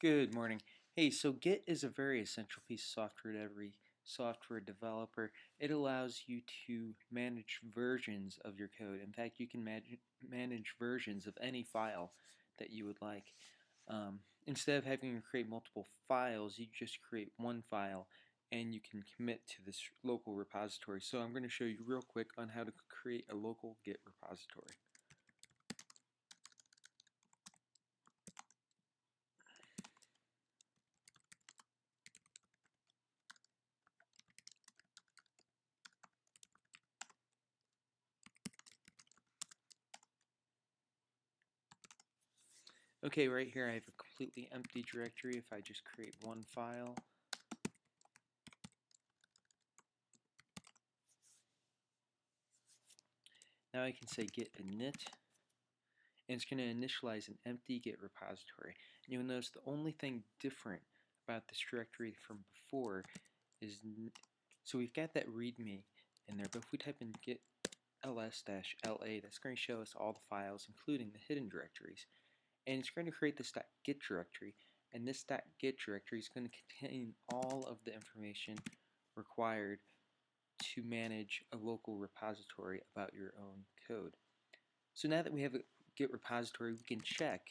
Good morning. Hey, so Git is a very essential piece of software to every software developer. It allows you to manage versions of your code. In fact, you can manage versions of any file that you would like. Instead of having to create multiple files, you just create one file and you can commit to this local repository. So I'm going to show you real quick on how to create a local Git repository. Okay, right here I have a completely empty directory. If I just create one file, now I can say git init, and it's going to initialize an empty Git repository. And you'll notice the only thing different about this directory from before is, so we've got that readme in there, but if we type in git ls-la, that's going to show us all the files, including the hidden directories. And it's going to create this .git directory, and this .git directory is going to contain all of the information required to manage a local repository about your own code. So now that we have a Git repository, we can check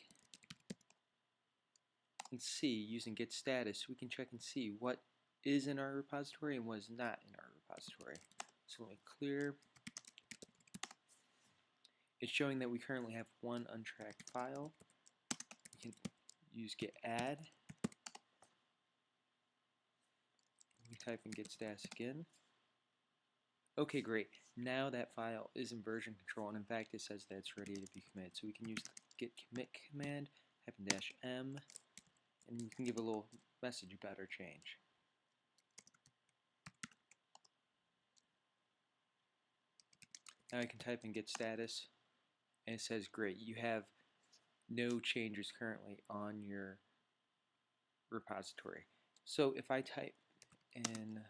and see, using git status, we can check and see what is in our repository and what is not in our repository. So let me clear. It's showing that we currently have one untracked file. We can use git add. We type in git status again. Okay, great. Now that file is in version control, and in fact it says that it's ready to be committed. So we can use the git commit command, -m, and we can give a little message about our change. Now I can type in git status, and it says, great, you have no changes currently on your repository. So if I type in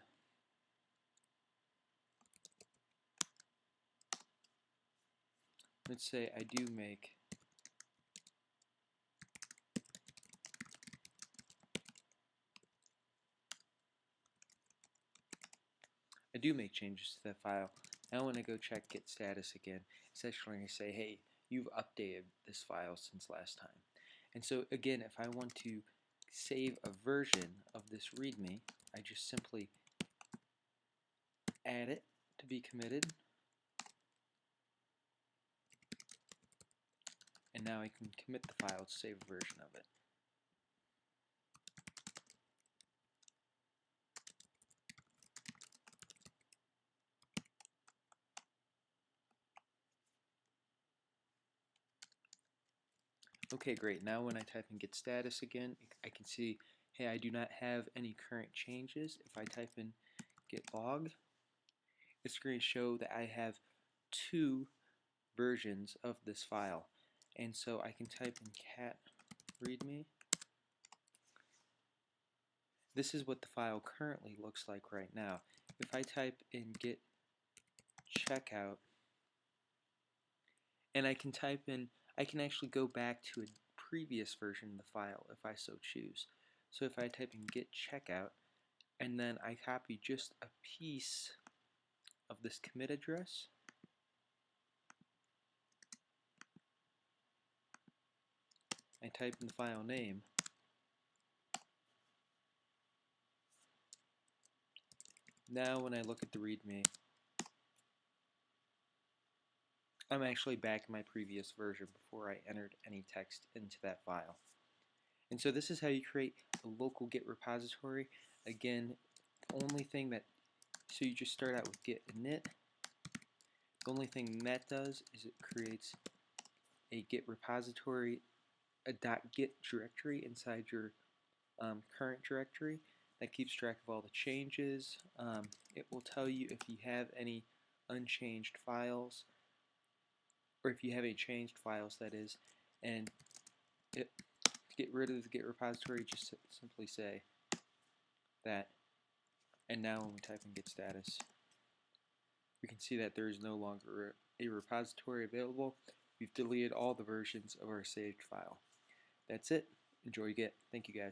let's say I do make changes to that file. Now when I go check git status again, it's actually going to say, hey, you've updated this file since last time. And so again, if I want to save a version of this readme, I just simply add it to be committed. And now I can commit the file to save a version of it. Okay, great. Now when I type in git status again, I can see, hey, I do not have any current changes. If I type in git log, it's going to show that I have two versions of this file. And so I can type in cat readme. This is what the file currently looks like right now. If I type in git checkout, and I can type in, I can actually go back to a previous version of the file if I so choose. So if I type in git checkout, and then I copy just a piece of this commit address, I type in the file name, now when I look at the readme, I'm actually back in my previous version before I entered any text into that file. And so this is how you create a local Git repository. Again, the only thing that, so you just start out with git init. The only thing that does is it creates a Git repository, a .git directory inside your current directory that keeps track of all the changes. It will tell you if you have any unchanged files, or if you have any changed files, that is, and to get rid of the Git repository, just simply say that. And now when we type in git status, we can see that there is no longer a repository available. We've deleted all the versions of our saved file. That's it. Enjoy Git. Thank you guys.